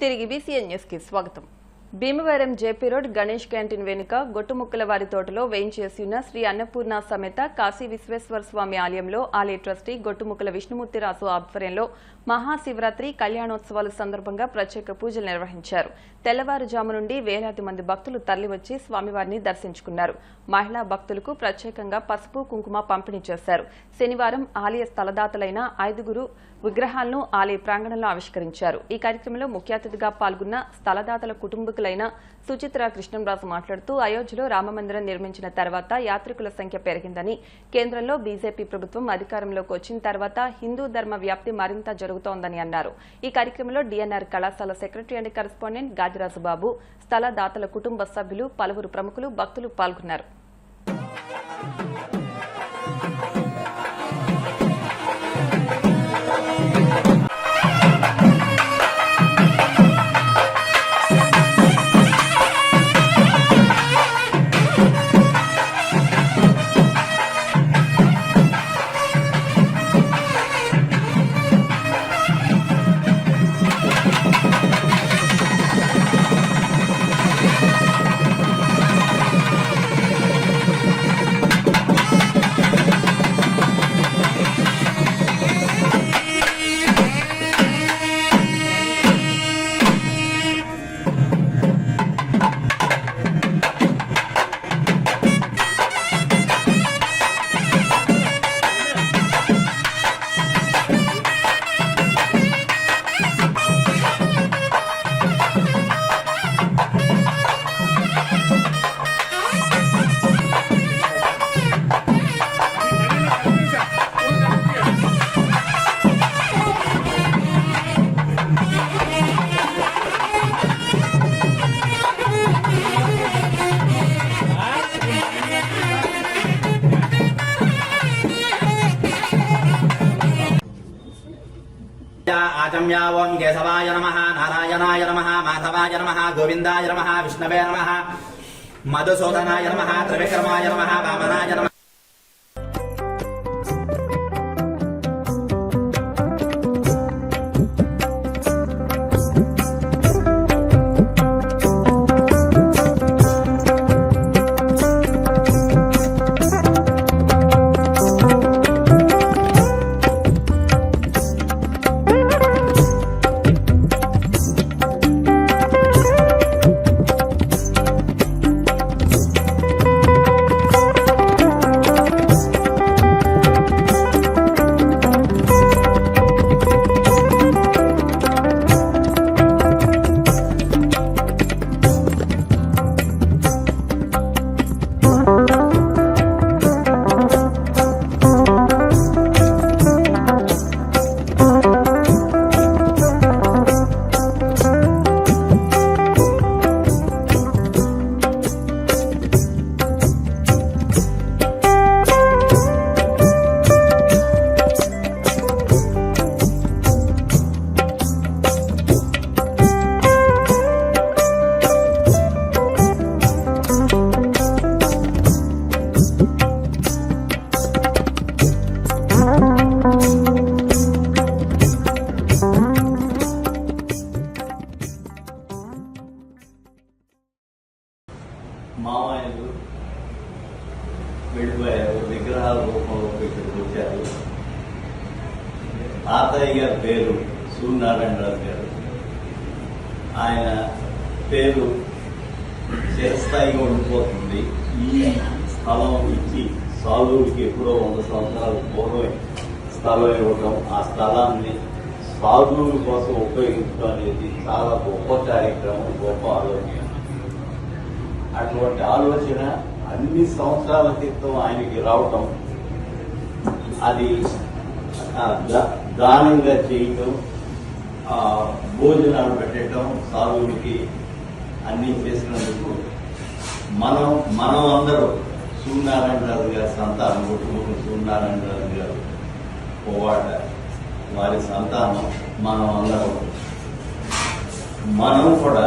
తిరిగి BCN news కి స్వాగతం. Bhimavaram JP road Ganesh canteen వెనుక గొట్టుముక్కల వారి తోటలో వేయించేసి ఉన్న శ్రీ అన్నపూర్ణ సమేత కాశీ విశ్వేశ్వర స్వామి ఆలయంలో ఆలయ ట్రస్టీ గొట్టుముక్కల విష్ణుమూర్తిరాజు ఆధ్వర్యంలో మహాశివరాత్రి కళ్యాణోత్సవాల సందర్భంగా ప్రత్యేక పూజలు నిర్వహించారు. తెల్లవారుజాము నుండి వేలాది మంది భక్తులు తరలివచ్చి స్వామివారిని దర్శించుకున్నారు. మహిళా భక్తులకు ప్రత్యేకంగా పసుపు కుంకుమ పంపిణీ చేశారు. శనివారం ఆలయ స్థలదాతలైన 5 విగ్రహాలను ఆలయ ప్రాంగణంలో ఆవిష్కరించారు. ఈ కార్యక్రమంలో ముఖ్య అతిథిగా పాల్గొన్న స్థలదాతల కుటుంబీకులైన సుచిత్ర కృష్ణంరాజు మాట్లాడుతూ అయోధ్యలో రామమందిరం నిర్మించిన తర్వాత యాత్రికుల సంఖ్య పెరిగిందని, కేంద్రంలో బీజేపీ ప్రభుత్వం అధికారంలోకి వచ్చిన తర్వాత హిందూ ధర్మ వ్యాప్తి మరింత జరుగుతోందని అన్నారు. ఈ కార్యక్రమంలో DNR కళాశాల సెక్రటరీ అండ్ కరెస్పాండెంట్ గాదిరాజు బాబు, స్థలదాతల కుటుంబ సభ్యులు, పలువురు ప్రముఖులు, భక్తులు పాల్గొన్నారు. आचम्या ओं केशवाय नमः, नारायणाय नमः, माधवाय नमः, गोविंदाय नमः, विष्णवे नमः, मधुसूदनाय नमः, त्रिविक्रमाय नमः, वामनाय नमः. మామయ్యలు వెళ్ళిపోయారు, విగ్రహాల రూపంలో ఇక్కడికి వచ్చారు. తాతయ్య గారి పేరు సూర్యనారాయణరాజు గారు. ఆయన పేరు చిరస్థాయిగా ఉండిపోతుంది. ఈ స్థలం ఇచ్చి సాధువులకి ఎప్పుడో 100 సంవత్సరాల పూర్వం స్థలం ఇవ్వడం, ఆ స్థలాన్ని సాధువుల కోసం ఉపయోగించడం అనేది చాలా గొప్ప కార్యక్రమం, గొప్ప ఆలోచన. అటువంటి ఆలోచన అన్ని సంవత్సరాల క్రితం ఆయనకి రావటం, అది దానంగా చేయటం, భోజనాలు పెట్టడం, సాధువులకి అన్ని చేసినందుకు మనం అందరూ సూర్యనారాయణరాజు గారి సంతానం, గొట్టుముక్కల సూర్యనారాయణరాజు గారు పోవాట, వారి సంతానం మనం కూడా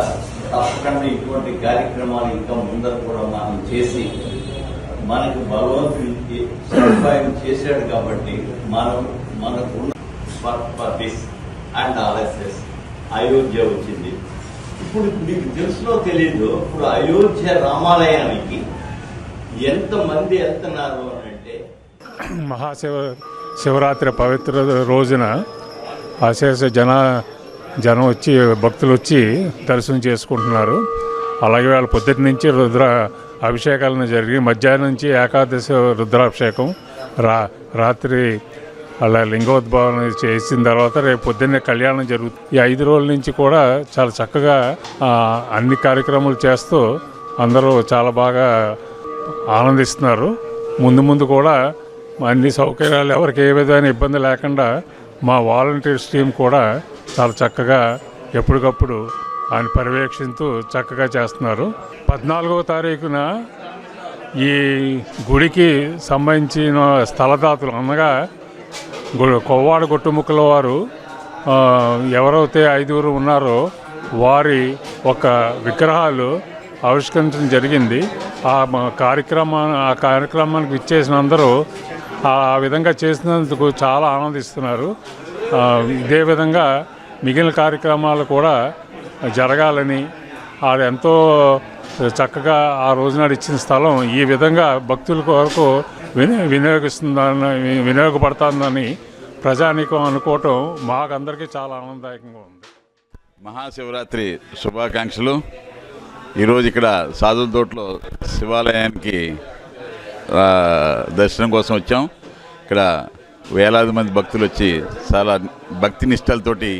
తప్పకుండా ఇటువంటి కార్యక్రమాలు ఇంకా ముందర కూడా మనం చేసి మనకు భగవంతుడికి సదుపాయం చేశాడు కాబట్టి మనకు for this and RSS Ayodhya వచ్చింది. ఇప్పుడు మీకు తెలుసులో తెలీదు, ఇప్పుడు అయోధ్య రామాలయానికి ఎంతమంది వెళ్తున్నారు అని అంటే, శివరాత్రి పవిత్ర రోజున అశేష జనం వచ్చి భక్తులు వచ్చి దర్శనం చేసుకుంటున్నారు. అలాగే వాళ్ళ పొద్దుటి నుంచి రుద్ర అభిషేకాలను జరిగి మధ్యాహ్నం నుంచి ఏకాదశి రుద్రాభిషేకం, రాత్రి అలా లింగోద్భవం చేసిన తర్వాత రేపు పొద్దున్నే కళ్యాణం జరుగుతుంది. ఈ 5 రోజుల నుంచి కూడా చాలా చక్కగా అన్ని కార్యక్రమాలు చేస్తూ అందరూ చాలా బాగా ఆనందిస్తున్నారు. ముందు కూడా అన్ని సౌకర్యాలు ఎవరికి ఏ విధమైన ఇబ్బంది లేకుండా మా వాలంటీర్స్ టీం కూడా చాలా చక్కగా ఎప్పటికప్పుడు ఆయన పర్యవేక్షిస్తూ చక్కగా చేస్తున్నారు. 14వ తారీఖున ఈ గుడికి సంబంధించిన స్థలదాతలు అనగా కొవ్వాడ గొట్టుముక్కల వారు ఎవరైతే 5 ఉన్నారో వారి ఒక విగ్రహాలు ఆవిష్కరించడం జరిగింది. ఆ కార్యక్రమానికి ఇచ్చేసిన అందరూ ఆ విధంగా చేసినందుకు చాలా ఆనందిస్తున్నారు. ఇదే విధంగా మిగిలిన కార్యక్రమాలు కూడా జరగాలని, అది ఎంతో చక్కగా ఆ రోజునాడు ఇచ్చిన స్థలం ఈ విధంగా భక్తుల కొరకు వినియోగపడుతుందని ప్రజానీకం అనుకోవటం మాకందరికీ చాలా ఆనందదాయకంగా ఉంది. మహాశివరాత్రి శుభాకాంక్షలు. ఈరోజు ఇక్కడ సాధుల తోటలో శివాలయానికి దర్శనం కోసం వచ్చాం. ఇక్కడ వేలాది మంది భక్తులు వచ్చి చాలా భక్తి నిష్టలతోటి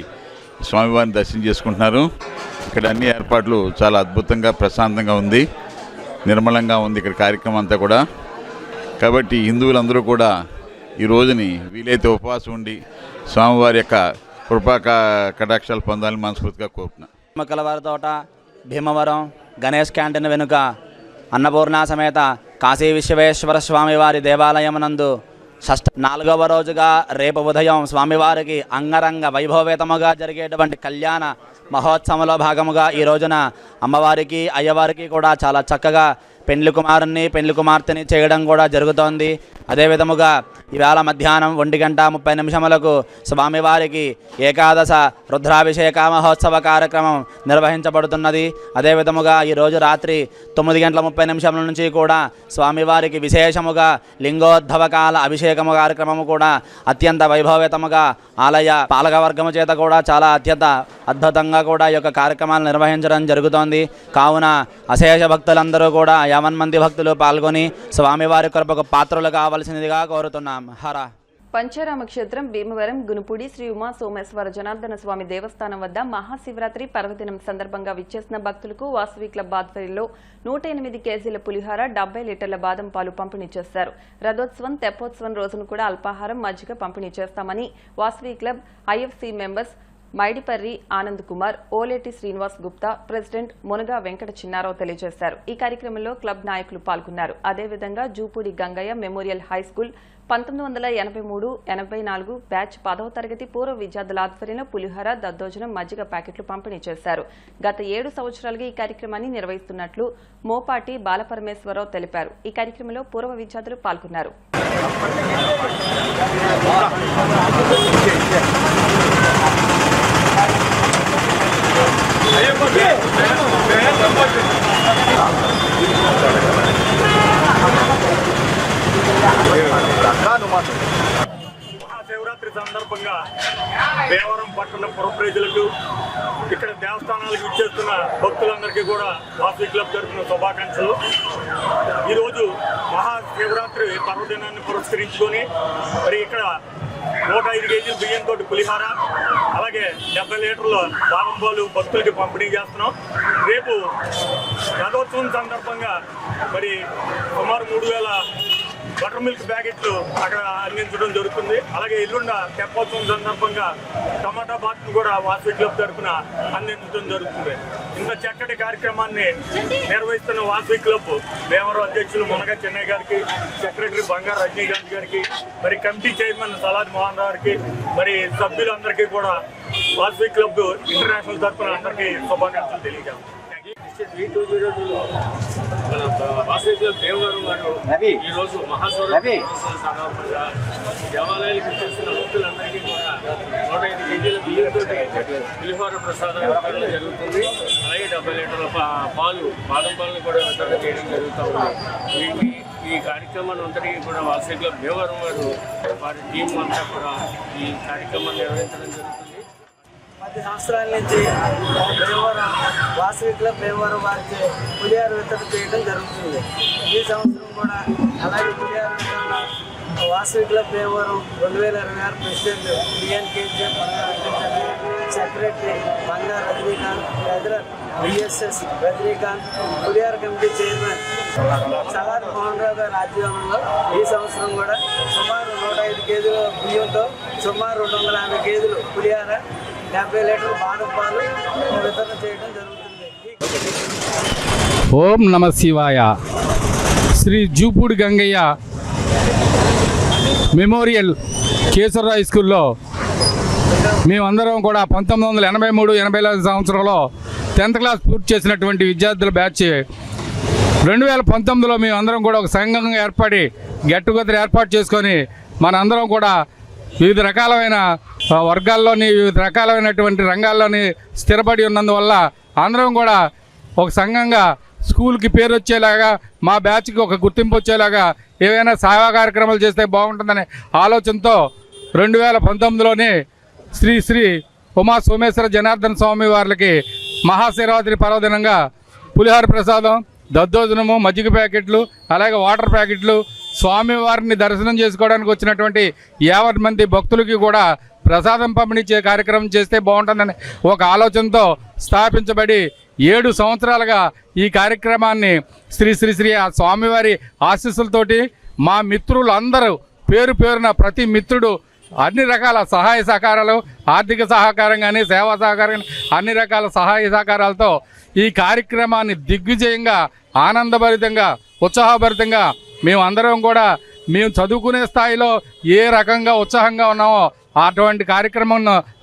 స్వామివారిని దర్శనం చేసుకుంటున్నారు. ఇక్కడ అన్ని ఏర్పాట్లు చాలా అద్భుతంగా ప్రశాంతంగా ఉంది, నిర్మలంగా ఉంది ఇక్కడ కార్యక్రమం అంతా కూడా. కాబట్టి హిందువులందరూ కూడా ఈ రోజుని వీలైతే ఉపవాసం ఉండి స్వామివారి యొక్క కృపా కటాక్షాలు పొందాలని మనస్ఫూర్తిగా కోరుతున్నాను. కలవారి తోట భీమవరం గణేష్ క్యాంటీన్ వెనుక అన్నపూర్ణ సమేత కాశీ విశ్వేశ్వర స్వామివారి దేవాలయమునందు 4వ రోజుగా రేపు ఉదయం స్వామివారికి అంగరంగ వైభవేతముగా జరిగేటువంటి కళ్యాణ మహోత్సవంలో భాగముగా ఈ రోజున అమ్మవారికి అయ్యవారికి కూడా చాలా చక్కగా పెండ్లి కుమారుని పెండ్లి కుమార్తెని చేయడం కూడా జరుగుతోంది. అదే విధముగా ఈవేళ మధ్యాహ్నం 1:30 స్వామివారికి ఏకాదశ రుద్రాభిషేక మహోత్సవ కార్యక్రమం నిర్వహించబడుతున్నది. అదే విధముగా ఈరోజు రాత్రి 9:30 నుంచి కూడా స్వామివారికి విశేషముగా లింగోద్భవకాల అభిషేకము కార్యక్రమము కూడా అత్యంత వైభవేతముగా ఆలయ పాలకవర్గము చేత కూడా చాలా అత్యంత అద్భుతంగా కూడా ఈ యొక్క కార్యక్రమాలు నిర్వహించడం జరుగుతోంది. కావున అశేష భక్తులందరూ కూడా 50 మంది భక్తులు పాల్గొని స్వామివారి కృపకు పాత్రలు కావాల్సినదిగా కోరుతున్నాం. హర పంచారామ క్షేత్రం భీమవరం గునుపూడి శ్రీ ఉమా సోమేశ్వర జనార్దన స్వామి దేవస్థానం వద్ద మహాశివరాత్రి పర్వదినం సందర్భంగా విచ్చేసిన భక్తులకు వాసవి క్లబ్ ఆధ్వర్యంలో 108 కేజీల పులిహార 70 లీటర్ల బాదం పాలు పంపిణీ చేశారు. రథోత్సవం తెప్పోత్సవం రోజును కూడా అల్పాహారం మజ్జిగ పంపిణీ చేస్తామని Vasavi club IFC members Maidiparri Anand Kumar, Oleti Srinivas Gupta, president Munaga Venkata Chinnarao తెలియజేశారు. ఈ కార్యక్రమంలో క్లబ్ నాయకులు పాల్గొన్నారు. అదేవిధంగా Jupudi Gangaiah memorial high school 1983-84 batch 10వ తరగతి పూర్వ విద్యార్థుల ఆధ్వర్యంలో పులిహోర, దద్దోజనం, మజ్జిగ ప్యాకెట్లు పంపిణీ చేశారు. గత 7 సంవత్సరాలుగా ఈ కార్యక్రమాన్ని నిర్వహిస్తున్నట్లు మోపాటి బాలపరమేశ్వరరావు తెలిపారు. ఈ కార్యక్రమంలో పూర్వ విద్యార్థులు పాల్గొన్నారు. మహాశివరాత్రి సందర్భంగా దేవరం పట్టణ పుర ప్రజలకు, ఇక్కడ దేవస్థానాలకు ఇచ్చేస్తున్న భక్తులందరికీ కూడా వాసవి క్లబ్ తరఫున శుభాకాంక్షలు. ఈరోజు మహాశివరాత్రి పర్వదినాన్ని పురస్కరించుకొని మరి ఇక్కడ 105 కేజీల బియ్యంతో పులిహార, అలాగే 70 లీటర్ల బాదం పాలు భక్తులకి పంపిణీ చేస్తున్నాం. రేపు రథోత్సవం సందర్భంగా మరి సుమారు 3000 బటర్ మిల్క్ ప్యాకెట్లు అక్కడ అందించడం జరుగుతుంది. అలాగే ఎల్లుండ తెప్పోత్సవం సందర్భంగా టమాటా బాత్ను కూడా వాసవి క్లబ్ తరఫున అందించడం జరుగుతుంది. ఇంత చక్కటి కార్యక్రమాన్ని నిర్వహిస్తున్న వాసవి క్లబ్ భీమవరం అధ్యక్షులు మునగా చెన్నై గారికి, సెక్రటరీ బంగారు రజనీకాంత్ గారికి, మరి కమిటీ చైర్మన్ సలాద్ మోహన్ గారికి, మరి సభ్యులందరికీ కూడా వాసవి క్లబ్ ఇంటర్నేషనల్ తరఫున అందరికీ శుభాకాంక్షలు తెలియజేస్తాం. వాసవి క్లబ్ భీమవరం వారు ఈరోజు మహాశివరాత్రి సందర్భంగా దేవాలయాలకు చేస్తున్న భక్తులందరికీ కూడా 105 కేజీల బియ్యంతో పులిహోర ప్రసాదం ఇవ్వడం జరుగుతుంది. అలాగే 70 లీటర్ల పాలు బాదం పాలను కూడా వితరణ చేయడం జరుగుతూ ఉంది. ఈ కార్యక్రమాన్ని అంతటికీ కూడా వాసవి క్లబ్ భీమవరం వారి టీం అంతా కూడా ఈ కార్యక్రమాన్ని నిర్వహించడం జరుగుతుంది. 10 సంవత్సరాల నుంచి భీమవరం వాసవి క్లబ్ భీమవరం వారికి పులిహార వితరణ చేయడం జరుగుతుంది. ఈ సంవత్సరం కూడా అలాగే పులిహార వితరణ Vasavi club Bhimavaram 2026 president BNKJ secretary Bangaru Rajinikanth, Hyderabad BSS Rajinikanth, పులిహార కమిటీ చైర్మన్ సలార్ మోహన్ రావు గారి ఆధ్వర్యంలో ఈ సంవత్సరం కూడా సుమారు 105 కేజీల బియ్యంతో సుమారు 250 కేజీలు పులిహార, 70 లీటర్ల బాదం పాలు వితరణ చేయడం జరుగుతుంది. ఓం నమ శివాయ. శ్రీ జూపూడి గంగయ్య మెమోరియల్ కేశవరావు హై స్కూల్లో మేమందరం కూడా 1983-84 సంవత్సరంలో 10th క్లాస్ పూర్తి చేసినటువంటి విద్యార్థుల బ్యాచ్ 2019లో మేమందరం కూడా ఒక సంఘంగా ఏర్పడి గెట్ టుగెదర్ ఏర్పాటు చేసుకొని మనందరం కూడా వివిధ రకాలైన వర్గాల్లోని వివిధ రకాలైనటువంటి రంగాల్లోని స్థిరపడి ఉన్నందువల్ల అందరం కూడా ఒక సంఘంగా స్కూల్కి పేరు వచ్చేలాగా మా బ్యాచ్కి ఒక గుర్తింపు వచ్చేలాగా ఏవైనా సేవా కార్యక్రమాలు చేస్తే బాగుంటుందనే ఆలోచనతో 2019లోనే శ్రీ శ్రీ ఉమా సోమేశ్వర జనార్దన స్వామి వారికి మహాశివరాత్రి పర్వదినంగా పులిహార ప్రసాదం, దద్దోజనము, మజ్జిగ ప్యాకెట్లు, అలాగే వాటర్ ప్యాకెట్లు స్వామివారిని దర్శనం చేసుకోవడానికి వచ్చినటువంటి 50 మంది భక్తులకి కూడా ప్రసాదం పంపిణీ కార్యక్రమం చేస్తే బాగుంటుందని ఒక ఆలోచనతో స్థాపించబడి 7 సంవత్సరాలుగా ఈ కార్యక్రమాన్ని శ్రీ శ్రీ శ్రీ ఆ స్వామివారి ఆశీస్సులతోటి మా మిత్రులు అందరూ పేరు పేరున ప్రతి మిత్రుడు అన్ని రకాల సహాయ సహకారాలు, ఆర్థిక సహకారం కానీ సేవా సహకారం కానీ అన్ని రకాల సహాయ సహకారాలతో ఈ కార్యక్రమాన్ని దిగ్విజయంగా, ఆనందభరితంగా, ఉత్సాహభరితంగా మేము అందరం కూడా మేము చదువుకునే స్థాయిలో ఏ రకంగా ఉత్సాహంగా ఉన్నామో అటువంటి కార్యక్రమం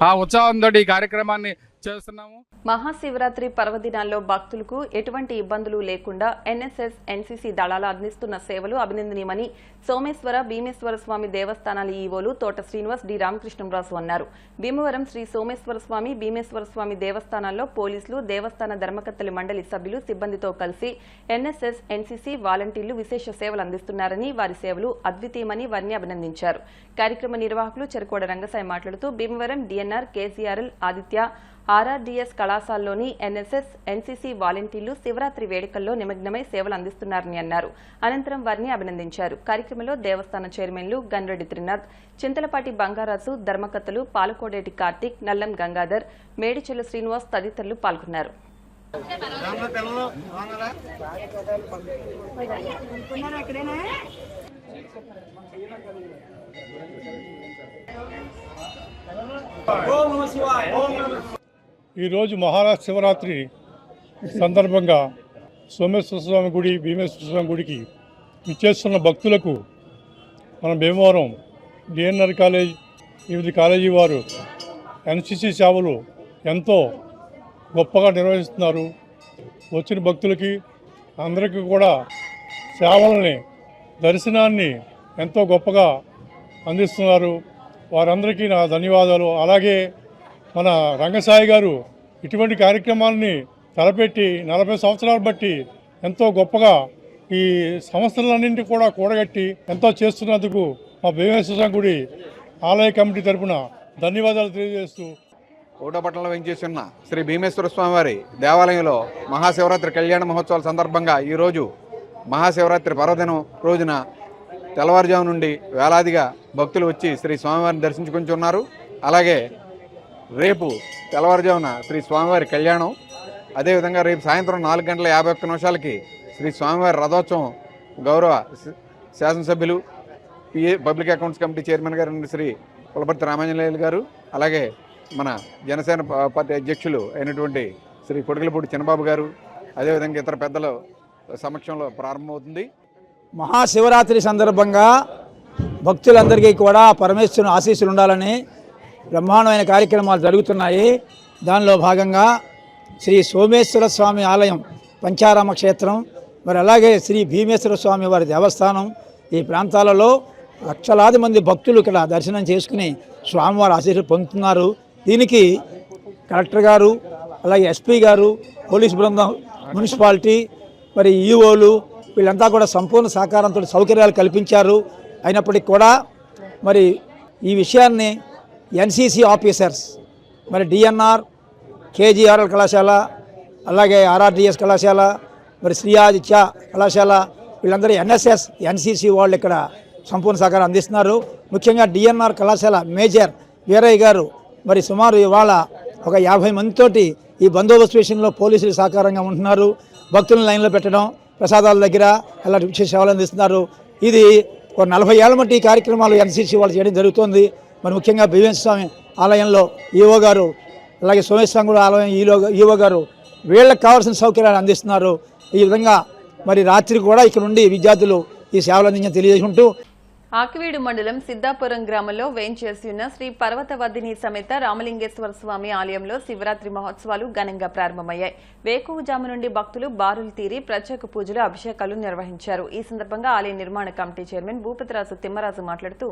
ఆ ఉత్సాహంతో ఈ కార్యక్రమాన్ని చేస్తున్నాము. మహాశివరాత్రి పర్వదినాల్లో భక్తులకు ఎటువంటి ఇబ్బందులు లేకుండా ఎన్ఎస్ఎస్, ఎన్సీసీ దళాలు అందిస్తున్న సేవలు అభినందనీయమని సోమేశ్వర, భీమేశ్వర స్వామి దేవస్థానాల ఈవోలు తోట శ్రీనివాస్, డి రామకృష్ణరాజు అన్నారు. భీమవరం శ్రీ సోమేశ్వర స్వామి, భీమేశ్వర స్వామి దేవస్థానాల్లో పోలీసులు, దేవస్థాన ధర్మకర్తల మండలి సభ్యులు, సిబ్బందితో కలిసి ఎన్ఎస్ఎస్, ఎన్సీసీ వాలంటీర్లు విశేష సేవలు అందిస్తున్నారని, వారి సేవలు అద్వితీయమని వారిని అభినందించారు. కార్యక్రమ నిర్వాహకులు చెరుకోడ రంగసాయి మాట్లాడుతూ Bhimavaram DNR, KCRL, Aditya, RRDS కళాశాలలోని ఎన్ఎస్ఎస్, ఎన్సీసీ వాలంటీర్లు శివరాత్రి వేడుకల్లో నిమగ్నమై సేవలు అందిస్తున్నారని అన్నారు. అనంతరం వారిని అభినందించారు. కార్యక్రమంలో దేవస్థాన చైర్మన్లు గన్రెడ్డి త్రినాథ్, చింతలపాటి బంగారాజు, ధర్మకర్తలు పాలకోడేటి కార్తీక్, నల్లం గంగాధర్, మేడిచెల్ల శ్రీనివాస్ తదితరులు పాల్గొన్నారు. ఈరోజు మహాశివరాత్రి సందర్భంగా సోమేశ్వర స్వామి గుడి, భీమేశ్వర స్వామి గుడికి ఇచ్చేస్తున్న భక్తులకు మన భీమవరం డిఎన్ఆర్ కాలేజ్, వివిధ కాలేజీ వారు ఎన్సీసీ సేవలు ఎంతో గొప్పగా నిర్వహిస్తున్నారు. వచ్చిన భక్తులకి అందరికీ కూడా సేవలని, దర్శనాన్ని ఎంతో గొప్పగా అందిస్తున్నారు. వారందరికీ నా ధన్యవాదాలు. అలాగే మన రంగసాయి గారు ఇటువంటి కార్యక్రమాలని తలపెట్టి 40 సంవత్సరాలు బట్టి ఎంతో గొప్పగా ఈ సంస్థలన్నింటినీ కూడా కూడగట్టి ఎంతో చేస్తున్నందుకు మా భీమేశ్వర గుడి ఆలయ కమిటీ తరఫున ధన్యవాదాలు తెలియజేస్తూ, కోటపట్నంలో వెంచేస్తున్న శ్రీ భీమేశ్వర స్వామివారి దేవాలయంలో మహాశివరాత్రి కళ్యాణ మహోత్సవాల సందర్భంగా ఈరోజు మహాశివరాత్రి పర్వదినం రోజున తెల్లవారుజాము నుండి వేలాదిగా భక్తులు వచ్చి శ్రీ స్వామివారిని దర్శించుకుంటున్నారు. అలాగే రేపు తెల్లవారుజామున శ్రీ స్వామివారి కళ్యాణం, అదేవిధంగా రేపు సాయంత్రం 4:51 శ్రీ స్వామివారి రథోత్సవం గౌరవ శాసనసభ్యులు, పబ్లిక్ అకౌంట్స్ కమిటీ చైర్మన్ గారు శ్రీ పులపర్తి రామాంజనేయులు గారు, అలాగే మన జనసేన పార్టీ అధ్యక్షులు అయినటువంటి శ్రీ కొడుకులపూడి చిన్నబాబు గారు, అదేవిధంగా ఇతర పెద్దల సమక్షంలో ప్రారంభమవుతుంది. మహాశివరాత్రి సందర్భంగా భక్తులందరికీ కూడా పరమేశ్వరుని ఆశీస్సులు ఉండాలని బ్రహ్మాండమైన కార్యక్రమాలు జరుగుతున్నాయి. దానిలో భాగంగా శ్రీ సోమేశ్వర స్వామి ఆలయం, పంచారామ క్షేత్రం, మరి అలాగే శ్రీ భీమేశ్వర స్వామి వారి దేవస్థానం, ఈ ప్రాంతాలలో లక్షలాది మంది భక్తులు ఇక్కడ దర్శనం చేసుకుని స్వామివారి ఆశీస్సులు పొందుతున్నారు. దీనికి కలెక్టర్ గారు, అలాగే ఎస్పీ గారు, పోలీస్ బృందం, మున్సిపాలిటీ, మరి ఈఓలు వీళ్ళంతా కూడా సంపూర్ణ సహకారంతో సౌకర్యాలు కల్పించారు. అయినప్పటికీ కూడా మరి ఈ విషయాన్ని ఎన్సీసీ ఆఫీసర్స్, మరి డిఎన్ఆర్, కేజీఆర్ఎల్ కళాశాల, అలాగే ఆర్ఆర్డిఎస్ కళాశాల, మరి శ్రీ ఆదిత్య కళాశాల, వీళ్ళందరూ ఎన్ఎస్ఎస్, ఎన్సీసీ వాళ్ళు ఇక్కడ సంపూర్ణ సహకారం అందిస్తున్నారు. ముఖ్యంగా డిఎన్ఆర్ కళాశాల మేజర్ వీరయ్య గారు మరి సుమారు ఇవాళ ఒక 50 మందితోటి ఈ బందోబస్తు విషయంలో పోలీసులు సహకారంగా ఉంటున్నారు. భక్తులను లైన్లో పెట్టడం, ప్రసాదాల దగ్గర అలాంటి విశేష సేవలు అందిస్తున్నారు. ఇది ఒక 40 ఏళ్ల మట్టి ఈ కార్యక్రమాలు ఎన్సీసీ వాళ్ళు చేయడం జరుగుతుంది. మరి ముఖ్యంగా భీమేశ్వర స్వామి ఆలయంలో ఈఓ గారు, అలాగే సోమేశ్వర స్వామి ఆలయం ఈఓ గారు వీళ్ళకి కావాల్సిన సౌకర్యాలు అందిస్తున్నారు. ఈ విధంగా మరి రాత్రి కూడా ఇక్కడ నుండి విద్యార్థులు ఈ సేవలు అందించని తెలియజేసుకుంటూ ఆకివీడు మండలం సిద్ధాపురం గ్రామంలో వేంచేసి ఉన్న శ్రీ పర్వతవర్ధిని సమేత రామలింగేశ్వర స్వామి ఆలయంలో శివరాత్రి మహోత్సవాలు ఘనంగా ప్రారంభమయ్యాయి. వేకువజాము నుండి భక్తులు బారులు తీరి ప్రత్యేక పూజలు, అభిషేకాలు నిర్వహించారు. ఈ సందర్భంగా ఆలయ నిర్మాణ కమిటీ చైర్మన్ భూపతిరాజు తిమ్మరాజు మాట్లాడుతూ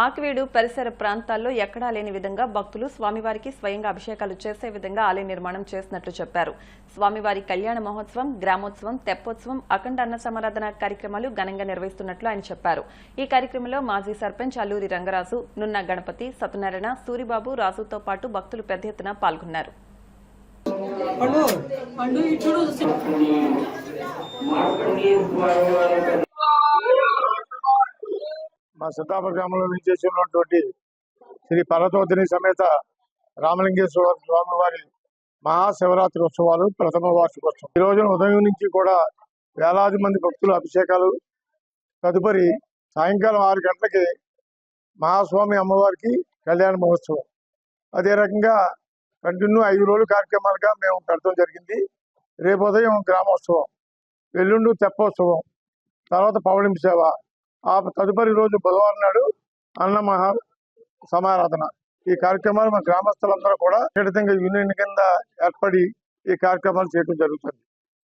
ఆకివీడు పరిసర ప్రాంతాల్లో ఎక్కడా లేని విధంగా భక్తులు స్వామివారికి స్వయంగా అభిషేకాలు చేసే విధంగా ఆలయ నిర్మాణం చేసినట్లు చెప్పారు. స్వామివారి కళ్యాణ మహోత్సవం, గ్రామోత్సవం, తెప్పోత్సవం, అఖండ అన్న సమారాధన కార్యక్రమాలు ఘనంగా నిర్వహిస్తున్నట్లు ఆయన చెప్పారు. ఈ కార్యక్రమంలో మాజీ సర్పంచ్ అల్లూరి రంగరాజు, నున్న గణపతి, సత్యనారాయణ, సూరిబాబు, రాజుతో పాటు భక్తులు పెద్ద ఎత్తున పాల్గొన్నారు. మా సిద్ధాపురం గ్రామంలో నుంచి ఉన్నటువంటి శ్రీ పర్వతవర్ధిని సమేత రామలింగేశ్వర స్వామి వారి మహాశివరాత్రి ఉత్సవాలు ప్రథమ వార్షికోత్సవం. ఈ రోజున ఉదయం నుంచి కూడా వేలాది మంది భక్తులు అభిషేకాలు, తదుపరి సాయంకాలం 6 గంటలకి మహాస్వామి అమ్మవారికి కళ్యాణ మహోత్సవం. అదే రకంగా కంటిన్యూ 5 రోజుల కార్యక్రమాలుగా మేము పెడతాం జరిగింది. రేపు ఉదయం గ్రామోత్సవం, ఎల్లుండి తెప్పోత్సవం, తర్వాత పౌర్ణమి సేవ, ఆ తదుపరి రోజు బుధవారం నాడు అన్న మహా సమారాధన. ఈ కార్యక్రమాలు మా గ్రామస్తులందరూ కూడా ఖచ్చితంగా యూనియన్ కింద ఏర్పడి ఈ కార్యక్రమాలు చేయడం జరుగుతుంది.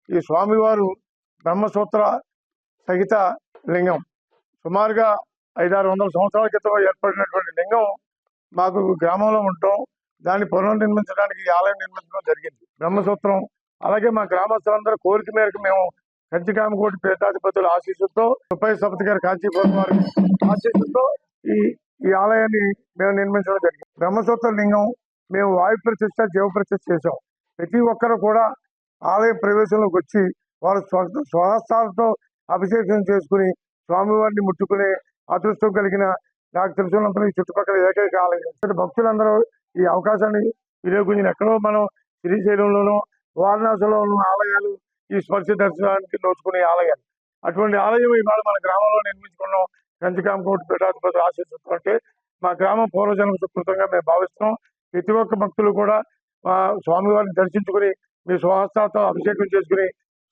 ఈ స్వామివారు బ్రహ్మసూత్ర సహిత లింగం, సుమారుగా 500-600 సంవత్సరాల క్రితం ఏర్పడినటువంటి లింగం మాకు గ్రామంలో ఉంటాం. దాన్ని పునర్నిర్మించడానికి ఈ ఆలయం నిర్మించడం జరిగింది. బ్రహ్మసూత్రం, అలాగే మా గ్రామస్తులందరూ కోరిక మేరకు మేము కంచికామకోటి పీఠాధిపతుల ఆశీస్సుతో, రూపాయి సపతి గారి కాంచీపురం వారి ఆశీస్సుతో ఈ ఆలయాన్ని మేము నిర్మించడం జరిగింది. బ్రహ్మసూత్ర లింగం మేము వాయు ప్రతిష్ఠ, జీవ ప్రతిష్ఠ చేశాం. ప్రతి ఒక్కరు కూడా ఆలయ ప్రవేశంలోకి వచ్చి వారు స్వహస్తాలతో అభిషేకం చేసుకుని స్వామివారిని ముట్టుకునే అదృష్టం కలిగిన నాకు తెలిసినంత ఈ చుట్టుపక్కల ఏకైక ఆలయం. భక్తులందరూ ఈ అవకాశాన్ని వినియోగించిన ఎక్కడో మనం శ్రీశైలంలోనూ, వారణాసిలో ఉన్న ఆలయాలు ఈ స్పర్శ దర్శనానికి నోచుకునే ఆలయాలు. అటువంటి ఆలయం ఇవాళ మన గ్రామంలో నిర్మించుకున్నాం. కంచికామకోటి పీఠాధిపతుల ఆశీస్సుతో అంటే మా గ్రామం పూర్వజన్మ సుకృతంగా మేము భావిస్తున్నాం. ప్రతి ఒక్క భక్తులు కూడా స్వామివారిని దర్శించుకుని మీ స్వహస్తాలతో అభిషేకం చేసుకుని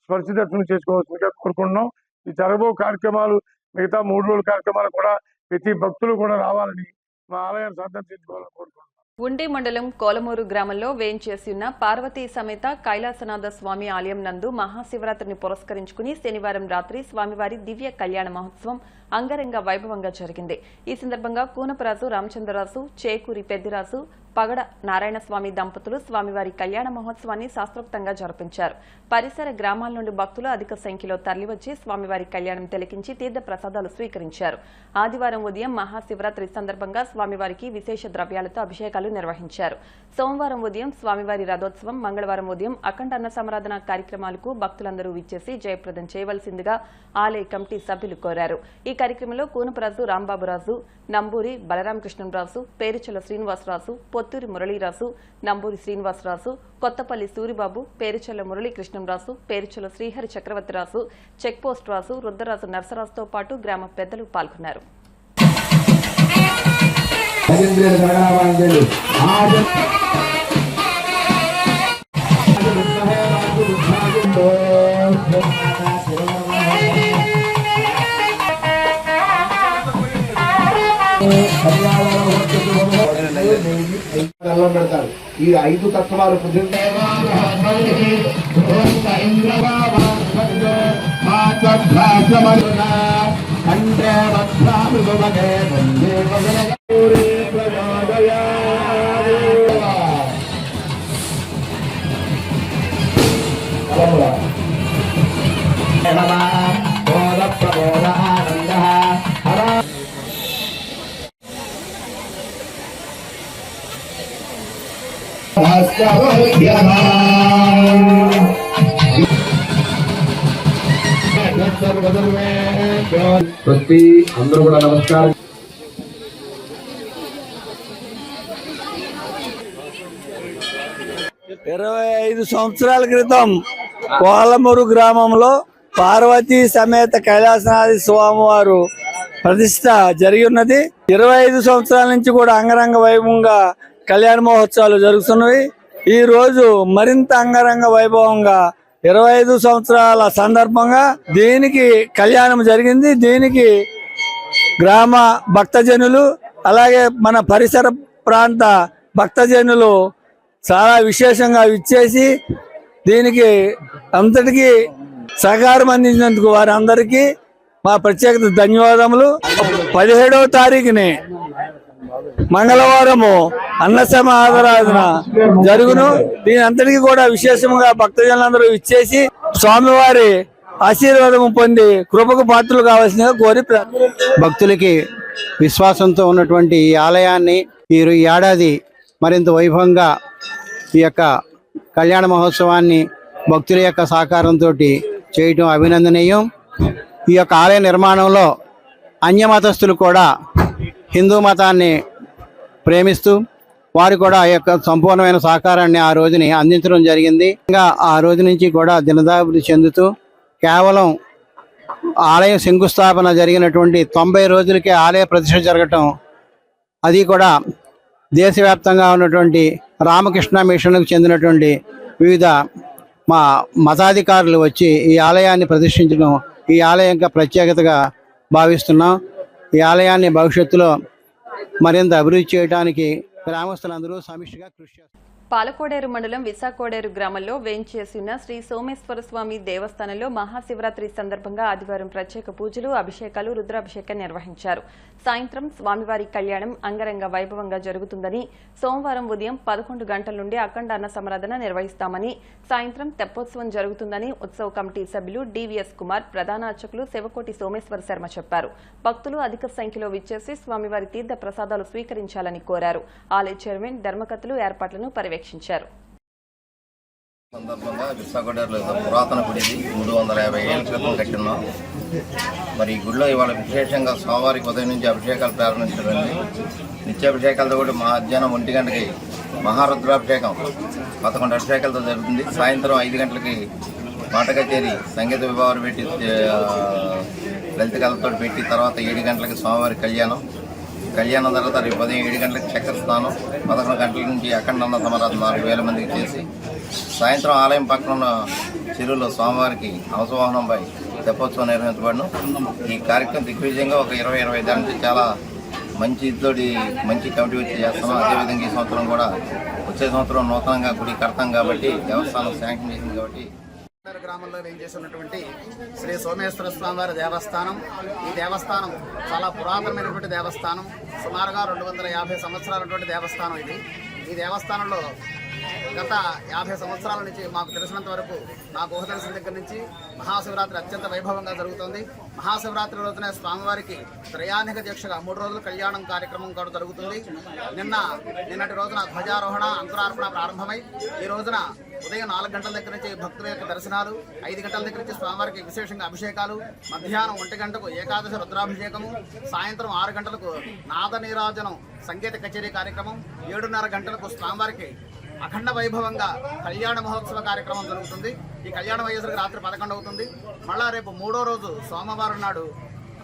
స్పర్శ దర్శనం చేసుకోవాల్సిందిగా కోరుకుంటున్నాం. ఈ జరగబో కార్యక్రమాలు, మిగతా 3 రోజుల కార్యక్రమాలు కూడా ప్రతి భక్తులు కూడా రావాలని, మా ఆలయాన్ని సందర్శించుకోవాలని కోరుకుంటున్నాం. ఉండి మండలం కోలమూరు గ్రామంలో వేంచేసి ఉన్న పార్వతీ సమేత కైలాసనాథ స్వామి ఆలయం నందు మహాశివరాత్రిని పురస్కరించుకుని శనివారం రాత్రి స్వామివారి దివ్య కళ్యాణ మహోత్సవం అంగరంగ వైభవంగా జరిగింది. ఈ సందర్భంగా కూనపరాజు రామచంద్రరాజు, చేకూరి పెద్దిరాజు, పగడ నారాయణస్వామి దంపతులు స్వామివారి కళ్యాణ మహోత్సవాన్ని శాస్త్రోక్తంగా జరిపించారు. పరిసర గ్రామాల నుండి భక్తులు అధిక సంఖ్యలో తరలివచ్చి స్వామివారి కళ్యాణం తిలకించి తీర్థ ప్రసాదాలు స్వీకరించారు. ఆదివారం ఉదయం మహాశివరాత్రి సందర్భంగా స్వామివారికి విశేష ద్రవ్యాలతో అభిషేకాలు నిర్వహించారు. సోమవారం ఉదయం స్వామివారి రథోత్సవం, మంగళవారం ఉదయం అఖండ అన్న సమారాధన కార్యక్రమాలకు భక్తులందరూ విచ్చేసి జయప్రదం చేయవలసిందిగా ఆలయ కమిటీ సభ్యులు కోరారు. ఈ కార్యక్రమంలో కూనపరాజు రాంబాబురాజు, నంబూరి బలరామకృష్ణరాజు, పేరుచల శ్రీనివాసరాజు, పొత్తూరి మురళీరాజు, నంబూరి శ్రీనివాసరాజు, కొత్తపల్లి సూరిబాబు, పేరుచల మురళీకృష్ణంరాజు, పేరుచల శ్రీహరి చక్రవర్తిరాజు, చెక్పోస్ట్ రాజు, రుద్రరాజు నర్సరాజుతో పాటు గ్రామ పెద్దలు పాల్గొన్నారు. పెడతారు. ఈ 5 తత్వాలు అందరూ కూడా నమస్కారం. ఇరవై 25 సంవత్సరాల క్రితం కోలమూరు గ్రామంలో పార్వతీ సమేత కైలాసనాథి స్వామివారు ప్రతిష్ట జరిగి ఉన్నది. 25 సంవత్సరాల నుంచి కూడా అంగరంగ వైభవంగా కళ్యాణ మహోత్సవాలు జరుగుతున్నవి. ఈ రోజు మరింత అంగరంగ వైభవంగా 25 సంవత్సరాల సందర్భంగా దీనికి కళ్యాణం జరిగింది. దీనికి గ్రామ భక్తజనులు అలాగే మన పరిసర ప్రాంత భక్తజనులు చాలా విశేషంగా ఇచ్చేసి దీనికి అంతటికీ సహకారం అందించినందుకు వారందరికీ మా ప్రత్యేకత ధన్యవాదములు. 17వ తారీఖుని మంగళవారము అన్నసమ ఆరాధన జరుగును. దీని అంతటికీ కూడా విశేషంగా భక్తజనులందరూ ఇచ్చేసి స్వామివారి ఆశీర్వాదం పొంది కృపకు పాత్రలు కావాల్సిందిగా కోరి భక్తులకి విశ్వాసంతో ఉన్నటువంటి ఈ ఆలయాన్ని ఈ ఏడాది మరింత వైభవంగా ఈ యొక్క కళ్యాణ మహోత్సవాన్ని భక్తుల యొక్క సహకారంతో చేయటం అభినందనీయం. ఈ యొక్క ఆలయ నిర్మాణంలో అన్యమతస్థులు కూడా హిందూ మతాన్ని ప్రేమిస్తూ వారు కూడా ఆ యొక్క సంపూర్ణమైన సహకారాన్ని ఆ రోజుని అందించడం జరిగింది. ఇంకా ఆ రోజు నుంచి కూడా దినదాభివృద్ధి చెందుతూ కేవలం ఆలయ శంకుస్థాపన జరిగినటువంటి 90 రోజులకే ఆలయ ప్రతిష్ఠ జరగటం, అది కూడా దేశవ్యాప్తంగా ఉన్నటువంటి రామకృష్ణ మిషన్కు చెందినటువంటి వివిధ మా మతాధికారులు వచ్చి ఈ ఆలయాన్ని ప్రతిష్ఠించడం ఈ ఆలయం యొక్క ప్రత్యేకతగా భావిస్తున్నాం. ఈ ఆలయాన్ని భవిష్యత్తులో మరింత అభివృద్ధి చేయడానికి గ్రామస్తులందరూ సమిష్టిగా కృషి చేస్తారు. పాలకోడేరు మండలం విశాకోడేరు గ్రామంలో వేంచేసిన శ్రీ సోమేశ్వర స్వామి దేవస్థానంలో మహాశివరాత్రి సందర్భంగా ఆదివారం ప్రత్యేక పూజలు, అభిషేకాలు, రుద్రాభిషేకం నిర్వహించారు. సాయంత్రం స్వామివారి కళ్యాణం అంగరంగ వైభవంగా జరుగుతుందని, సోమవారం ఉదయం 11 గంటల నుండి అఖండ అన్న సమరాధన నిర్వహిస్తామని, సాయంత్రం తెప్పోత్సవం జరుగుతుందని ఉత్సవ కమిటీ సభ్యులు డివిఎస్ కుమార్, ప్రధాన అర్చకులు శివకోటి సోమేశ్వర శర్మ చెప్పారు. భక్తులు అధిక సంఖ్యలో విచ్చేసి స్వామివారి తీర్థ ప్రసాదాలు స్వీకరించాలని కోరారు. ఆలయ చైర్మన్ ధర్మకర్తలు ఏర్పాట్లను పర్యవేక్షించారు. సందర్భంగా విశాఖడేరులో పురాతన గుడి 350 ఏళ్ల క్రితం కట్టున్నాం. మరి ఈ గుడిలో ఇవాళ విశేషంగా స్వామివారికి ఉదయం నుంచి అభిషేకాలు ప్రారంభించడండి. నిత్యాభిషేకాలతో కూడా మధ్యాహ్నం 1 గంటకి మహారుద్రాభిషేకం 11 అభిషేకాలతో జరుగుతుంది. సాయంత్రం 5 గంటలకి మాట కచేరి, సంగీత విభావాలు పెట్టి లలిత కళతో పెట్టి తర్వాత 7 గంటలకి స్వామివారి కళ్యాణం తర్వాత రేపు ఉదయం 7 గంటలకు చక్కెర స్నానం, 11 గంటల నుంచి అఖండ అన్న సమారాధన 4000 మందికి చేసి సాయంత్రం ఆలయం పక్కన ఉన్న చెరువులో స్వామివారికి హంసవాహనంపై తెప్పోత్సవం నిర్వహించబడను. ఈ కార్యక్రమం దిగ్విజయంగా ఒక 20-25 దాని నుంచి చాలా మంచి కమిటీ వచ్చి చేస్తున్నాం. అదేవిధంగా ఈ సంవత్సరం కూడా వచ్చే సంవత్సరం నూతనంగా గుడి కడతాం కాబట్టి దేవస్థానం శాంక్షన్ చేసింది కాబట్టి గ్రామంలో వేయించేసినటువంటి శ్రీ సోమేశ్వర స్వామివారి దేవస్థానం. ఈ దేవస్థానం చాలా పురాతనమైనటువంటి దేవస్థానం. సుమారుగా 250 సంవత్సరాలటువంటి దేవస్థానం ఇది. ఈ దేవస్థానంలో గత 50 సంవత్సరాల నుంచి మాకు తెలిసినంత వరకు, నాకు ఊహ తెలిసిన దగ్గర నుంచి మహాశివరాత్రి అత్యంత వైభవంగా జరుగుతుంది. మహాశివరాత్రి రోజున స్వామివారికి త్రయాణిక దీక్షగా 3 రోజులు కళ్యాణం కార్యక్రమం కూడా జరుగుతుంది. నిన్నటి రోజున ధ్వజారోహణ, అంకురార్పణ ప్రారంభమై ఈ రోజున ఉదయం 4 గంటల దగ్గర నుంచి భక్తుల యొక్క దర్శనాలు, 5 గంటల దగ్గర నుంచి స్వామివారికి విశేషంగా అభిషేకాలు, మధ్యాహ్నం 1 గంటకు ఏకాదశి రుద్రాభిషేకము, సాయంత్రం 6 గంటలకు నాద నీరాజనం సంగీత కచేరీ కార్యక్రమం, 7:30 గంటలకు స్వామివారికి అఖండ వైభవంగా కళ్యాణ మహోత్సవ కార్యక్రమం జరుగుతుంది. ఈ కళ్యాణం అయ్యేసరికి రాత్రి 11 అవుతుంది. మళ్ళా రేపు 3వ రోజు సోమవారం నాడు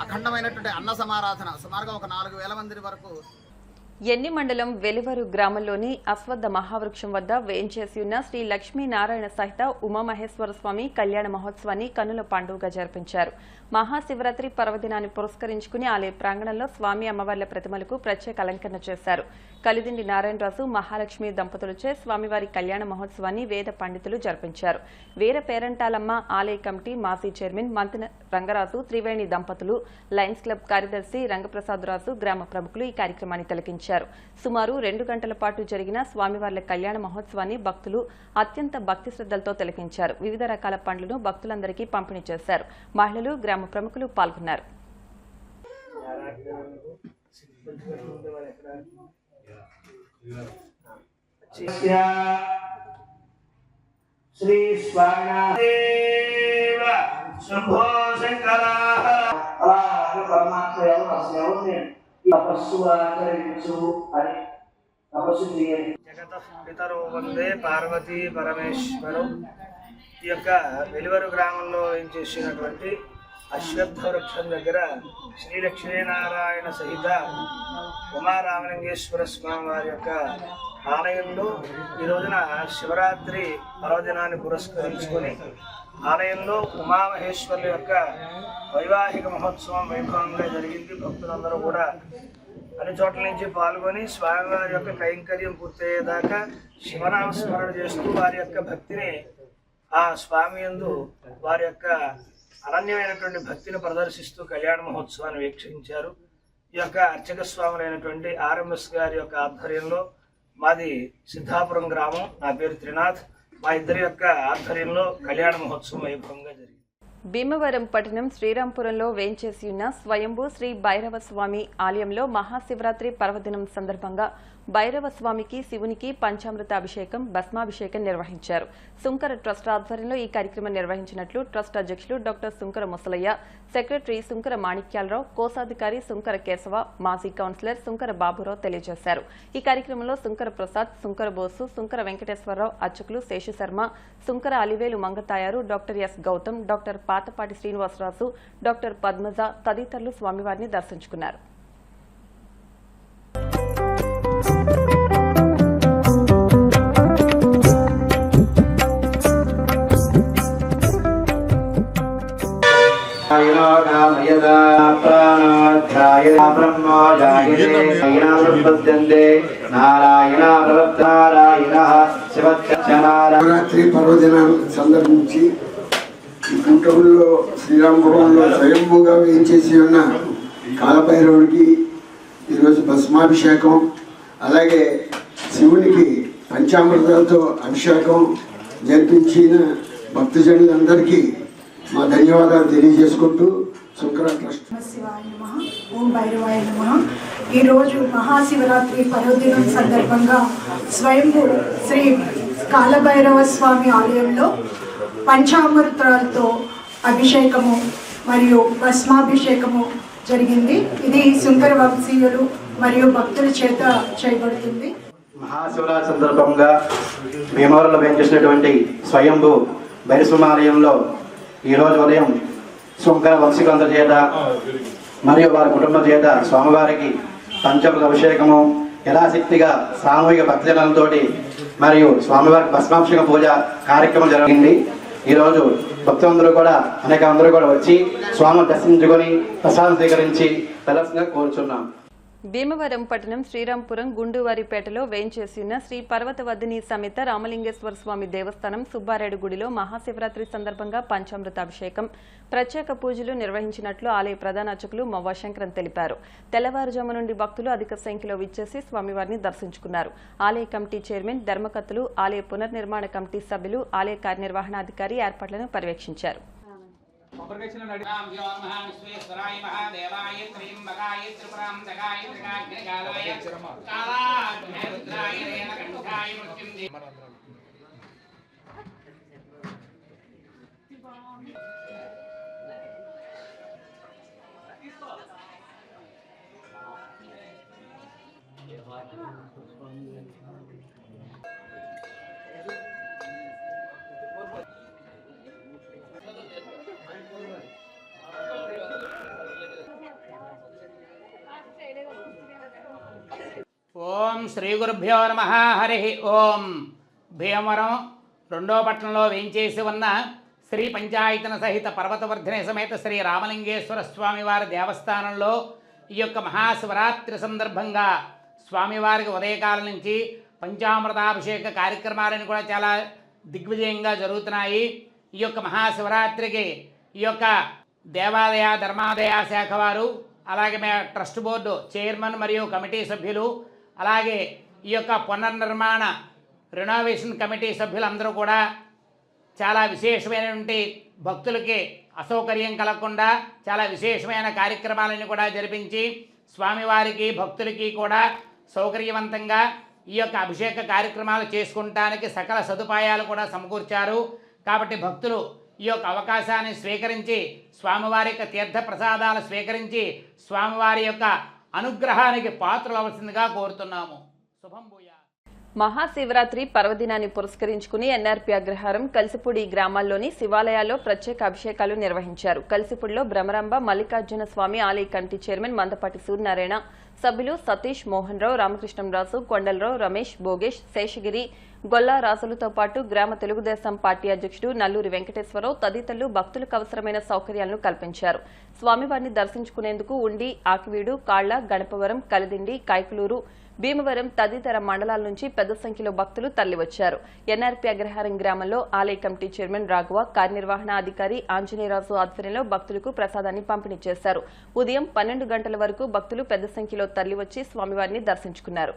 అఖండమైనటువంటి అన్న సమారాధన సుమారుగా ఒక 4000 మంది వరకు. ఎన్ని మండలం వెలివరు గ్రామంలోని అశ్వత్థ మహావృక్షం వద్ద వేంచేసి ఉన్న శ్రీ లక్ష్మీనారాయణ సహిత ఉమామహేశ్వర స్వామి కళ్యాణ మహోత్సవాన్ని కన్నుల పండుగగా జరిపించారు. మహాశివరాత్రి పర్వదినాన్ని పురస్కరించుకుని ఆలయ ప్రాంగణంలో స్వామి అమ్మవార్ల ప్రతిమలకు ప్రత్యేక అలంకరణ చేశారు. కలిదిండి నారాయణరాజు మహాలక్ష్మి దంపతులచే స్వామివారి కళ్యాణ మహోత్సవాన్ని వేద పండితులు జరిపించారు. వీర పేరంటాలమ్మ ఆలయ కమిటీ మాజీ చైర్మన్ మంతెన రంగరాజు, త్రివేణి దంపతులు, లయన్స్ క్లబ్ కార్యదర్శి రంగప్రసాదరాజు, గ్రామ ప్రముఖులు ఈ కార్యక్రమాన్ని తిలకించారు. సుమారు 2 గంటల పాటు జరిగిన స్వామివార్ల కళ్యాణ మహోత్సవాన్ని భక్తులు అత్యంత భక్తి శ్రద్ధలతో తిలకించారు. వివిధ రకాల పండ్లను భక్తులందరికీ పంపిణీ చేశారు. మహిళలు, గ్రామ ప్రముఖులు పాల్గొన్నారు. శ్రీ స్వామినాథ శంభో శంకరాః పరమాత్మ ఎవరు తపస్సు ఆచరించు అని తపస్సు చేయాలి. జగతః పితరో వందే పార్వతీ పరమేశ్వరు. ఈ యొక్క వెలువరు గ్రామంలో ఏం చేసినటువంటి అశ్వత్థ వృక్షం దగ్గర శ్రీ లక్ష్మీనారాయణ సహిత ఉమారామలింగేశ్వర స్వామి వారి యొక్క ఆలయంలో ఈ రోజున శివరాత్రి పర్వదినాన్ని పురస్కరించుకొని ఆలయంలో ఉమామహేశ్వరుల యొక్క వైవాహిక మహోత్సవం వైభవంగా జరిగింది. భక్తులందరూ కూడా అన్ని చోట్ల నుంచి పాల్గొని స్వామివారి యొక్క కైంకర్యం పూర్తయ్యేదాకా శివనామస్మరణ చేస్తూ వారి యొక్క భక్తిని ఆ స్వామి యందు వారి యొక్క అనన్యమైనటువంటి భక్తిని ప్రదర్శిస్తూ కళ్యాణ మహోత్సవాన్ని వీక్షించారు. ఈ యొక్క అర్చక స్వాములైనటువంటి ఆర్ఎంఎస్ గారి యొక్క ఆధ్వర్యంలో, మాది సిద్ధాపురం గ్రామం, నా పేరు త్రినాథ్, మా ఇద్దరి యొక్క ఆధ్వర్యంలో కళ్యాణ మహోత్సవం వైభవంగా జరిగింది. భీమవరం పట్టణం శ్రీరాంపురంలో వేంచేసి ఉన్న స్వయంభూ శ్రీ భైరవ స్వామి ఆలయంలో మహాశివరాత్రి పర్వదినం సందర్భంగా భైరవ స్వామికి, శివునికి పంచామృత అభిషేకం, భస్మాభిషేకం నిర్వహించారు. సుంకర ట్రస్ట్ ఆధ్వర్యంలో ఈ కార్యక్రమం నిర్వహించినట్లు ట్రస్ట్ అధ్యక్షులు డాక్టర్ సుంకర ముసలయ్య, సెక్రటరీ సుంకర మాణిక్యాలరావు, కోశాధికారి సుంకర కేశవ, మాజీ కౌన్సిలర్ సుంకర బాబురావు తెలియజేశారు. ఈ కార్యక్రమంలో సుంకర ప్రసాద్, సుంకర బోసు, సుంకర వెంకటేశ్వరరావు, అర్చకులు Seshasarma, Sunkara Alivelu Mangatayaru, doctor S Gautam, doctor Pathapati Srinivasaraju, doctor Padmaja తదితరులు స్వామివారిని దర్శించుకున్నారు. శివరాత్రి పర్వదినాన్ని సందర్భించి ఈ గుంటూరులో శ్రీరాంపురంలో స్వయంభూగా వేయించేసి ఉన్న కాలభైరవుడికి ఈరోజు భస్మాభిషేకం, అలాగే శివునికి పంచామృతాలతో అభిషేకం జరిపించిన భక్తజనులందరికీ మా ధన్యవాదాలు తెలియజేసుకుంటూ సుంకర ట్రస్ట్ ఓం భైరవాయ నమః. ఈరోజు మహాశివరాత్రి పర్వదినం సందర్భంగా స్వయంభూ శ్రీ కాలభైరవ స్వామి ఆలయంలో పంచామృతాలతో అభిషేకము మరియు భస్మాభిషేకము జరిగింది. ఇది సుంకర వంశీయులు మరియు భక్తుల చేత చేయబడుతుంది. మహాశివరాత్రి సందర్భంగా భీమవరంలో వేయించేసినటువంటి స్వయంభూ భైరస్వామి ఈరోజు ఉదయం సుంకర వంశీకులందరి చేత మరియు వారి కుటుంబం చేత స్వామివారికి పంచామృత అభిషేకము యథాశక్తిగా సామూహిక భక్తజనాలతో మరియు స్వామివారికి భస్మాభిషేక పూజ కార్యక్రమం జరిగింది. ఈరోజు భక్తులందరూ కూడా అందరూ కూడా వచ్చి స్వామిని దర్శించుకొని ప్రసాదం స్వీకరించి వెళ్ళాల్సిందిగా కోరుచున్నాం. భీమవరం పట్టణం శ్రీరాంపురం గుండువారిపేటలో వేంచేసి ఉన్న శ్రీ పర్వతవర్ధిని సమేత రామలింగేశ్వర స్వామి దేవస్థానం సుబ్బారెడ్డి గుడిలో మహాశివరాత్రి సందర్భంగా పంచామృత అభిషేకం, ప్రత్యేక పూజలు నిర్వహించినట్లు ఆలయ ప్రధాన అర్చకులు మొవ్వ శంకరన్ తెలిపారు. తెల్లవారుజాము నుండి భక్తులు అధిక సంఖ్యలో విచ్చేసి స్వామివారిని దర్శించుకున్నారు. ఆలయ కమిటీ చైర్మన్, ధర్మకర్తలు, ఆలయ పునర్నిర్మాణ కమిటీ సభ్యులు, ఆలయ కార్యనిర్వహణాధికారి ఏర్పాట్లను పర్యవేక్షించారు. ఓం శ్రీ గురుభ్యో నమః. హరి ఓం. భీమవరం రెండో పట్టణంలో వేయించేసి ఉన్న శ్రీ పంచాయతన సహిత పర్వతవర్ధిని సమేత శ్రీ రామలింగేశ్వర స్వామివారి దేవస్థానంలో ఈ యొక్క మహాశివరాత్రి సందర్భంగా స్వామివారికి ఉదయకాలం నుంచి పంచామృతాభిషేక కార్యక్రమాలను కూడా చాలా దిగ్విజయంగా జరుగుతున్నాయి. ఈ యొక్క మహాశివరాత్రికి ఈ యొక్క దేవాలయ ధర్మాదాయ శాఖ వారు, అలాగే ట్రస్ట్ బోర్డు చైర్మన్ మరియు కమిటీ సభ్యులు, అలాగే ఈ యొక్క పునర్నిర్మాణ రెనోవేషన్ కమిటీ సభ్యులందరూ కూడా చాలా విశేషమైనటువంటి భక్తులకి అసౌకర్యం కలగకుండా చాలా విశేషమైన కార్యక్రమాలను కూడా జరిపించి స్వామివారికి భక్తులకి కూడా సౌకర్యవంతంగా ఈ యొక్క అభిషేక కార్యక్రమాలు చేసుకుంటానికి సకల సదుపాయాలు కూడా సమకూర్చారు. కాబట్టి భక్తులు ఈ యొక్క అవకాశాన్ని స్వీకరించి స్వామివారి యొక్క తీర్థ ప్రసాదాలు స్వీకరించి స్వామివారి యొక్క అనుగ్రహానికి పాత్రలు అవ్వాల్సిందిగా కోరుతున్నాము. శుభం భూయా. మహాశివరాత్రి పర్వదినాన్ని పురస్కరించుకుని ఎన్ఆర్పీ అగ్రహారం కలిసిపూడి గ్రామాల్లోని శివాలయాల్లో ప్రత్యేక అభిషేకాలు నిర్వహించారు. కలిసిపూడిలో భ్రమరాంబ మల్లికార్జున స్వామి ఆలయ కమిటీ చైర్మన్ మందపాటి సూర్యనారాయణ, సభ్యులు సతీష్, మోహన్ రావు, రామకృష్ణంరాజు, కొండలరావు, రమేష్, భోగేష్, శేషగిరి, గొల్లా రాజులతో పాటు గ్రామ తెలుగుదేశం పార్టీ అధ్యక్షుడు నల్లూరి వెంకటేశ్వరరావు తదితరులు భక్తులకు అవసరమైన సౌకర్యాలను కల్పించారు. స్వామివారిని దర్శించుకునేందుకు ఉండి, ఆకివీడు, కాళ్ల, గణపవరం, కలిదిండి, కైకులూరు, భీమవరం తదితర మండలాల నుంచి పెద్ద సంఖ్యలో భక్తులు తరలివచ్చారు. ఎన్ఆర్పీ అగ్రహారం గ్రామంలో ఆలయ కమిటీ చైర్మన్ రాఘవ, కార్యనిర్వహణ అధికారి ఆంజనేయరాజు ఆధ్వర్యంలో భక్తులకు ప్రసాదాన్ని పంపిణీ చేశారు. ఉదయం 12 గంటల వరకు భక్తులు పెద్ద సంఖ్యలో తరలివచ్చి స్వామివారిని దర్శించుకున్నారు.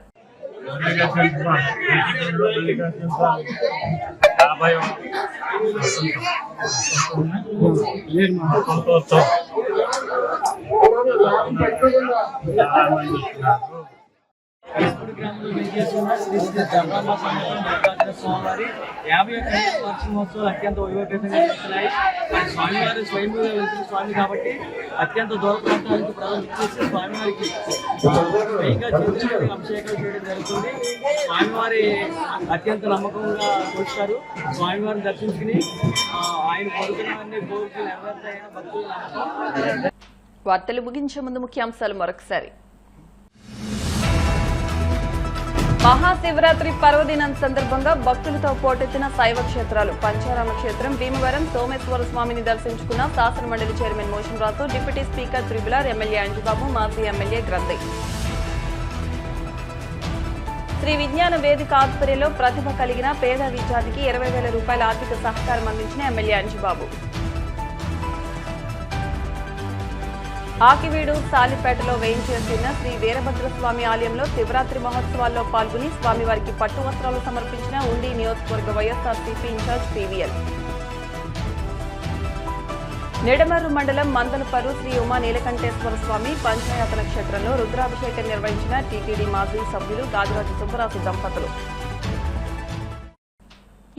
కలిసిపూడి గ్రామంలో వెంచేస్తున్న శ్రీ శ్రీ ధర్మాంబ సమేత మల్లికార్జున స్వామివారి 51వ వార్షికోత్సవాలు అత్యంత వైభవంగా జరుగుతున్నాయి. స్వామివారి స్వయంభూగా వెళ్తున్న స్వామి కాబట్టి అత్యంత దూర ప్రాంతాల నుంచి ప్రజలు ఇచ్చేసి స్వామివారికి స్వయంగా చేతులు అభిషేకాలు చేయడం జరుగుతుంది. స్వామివారి అత్యంత నమ్మకంగా చూస్తారు. స్వామివారిని దర్శించుకుని ఆయన కోరుకున్నవన్నీ కోరికలు నెరవేర్తాయని భక్తుల నమ్మకం. వార్తలు ముగించే ముందు ముఖ్యాంశాలు మరొకసారి. మహాశివరాత్రి పర్వదినం సందర్భంగా భక్తులతో పోటెత్తిన శైవ క్షేత్రాలు. పంచారామ క్షేత్రం, భీమవరం సోమేశ్వర స్వామిని దర్శించుకున్న శాసన మండలి చైర్మన్ మోషన్ రాజు, డిప్యూటీ స్పీకర్ త్రిబులార్, ఎమ్మెల్యే అంజుబాబు, మాజీ ఎమ్మెల్యే గ్రంథి. శ్రీ విజ్ఞాన వేదిక ఆధ్వర్యంలో ప్రతిభ కలిగిన పేద విద్యార్థికి 20,000 రూపాయల ఆర్థిక సహకారం అందించిన ఎమ్మెల్యే అంజుబాబు. ఆకివీడు, సాలిపేటలో వేయించేసిన శ్రీ వీరభద్రస్వామి ఆలయంలో శివరాత్రి మహోత్సవాల్లో పాల్గొని స్వామివారికి పట్టు వస్త్రాలు సమర్పించిన ఉండి నియోజకవర్గ వైఎస్ఆర్సీపీ ఇన్ఛార్జ్ పీవీఎల్. నిడమర్రు మండలం మందలపరు శ్రీ ఉమా నీలకంఠేశ్వర స్వామి పంచాయతన క్షేత్రంలో రుద్రాభిషేకం నిర్వహించిన టీటీడీ మాజీ సభ్యులు గాదిరాజు సుబ్బరాజు దంపతులు.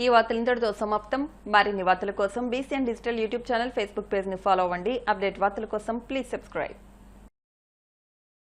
ఈ వార్తలు ఇంతటితో సమాప్తం. మరిన్ని వార్తల కోసం BCN digital YouTube channel, Facebook page ని ఫాలో అవ్వండి. అప్డేట్ వార్తల కోసం ప్లీజ్ సబ్స్క్రైబ్.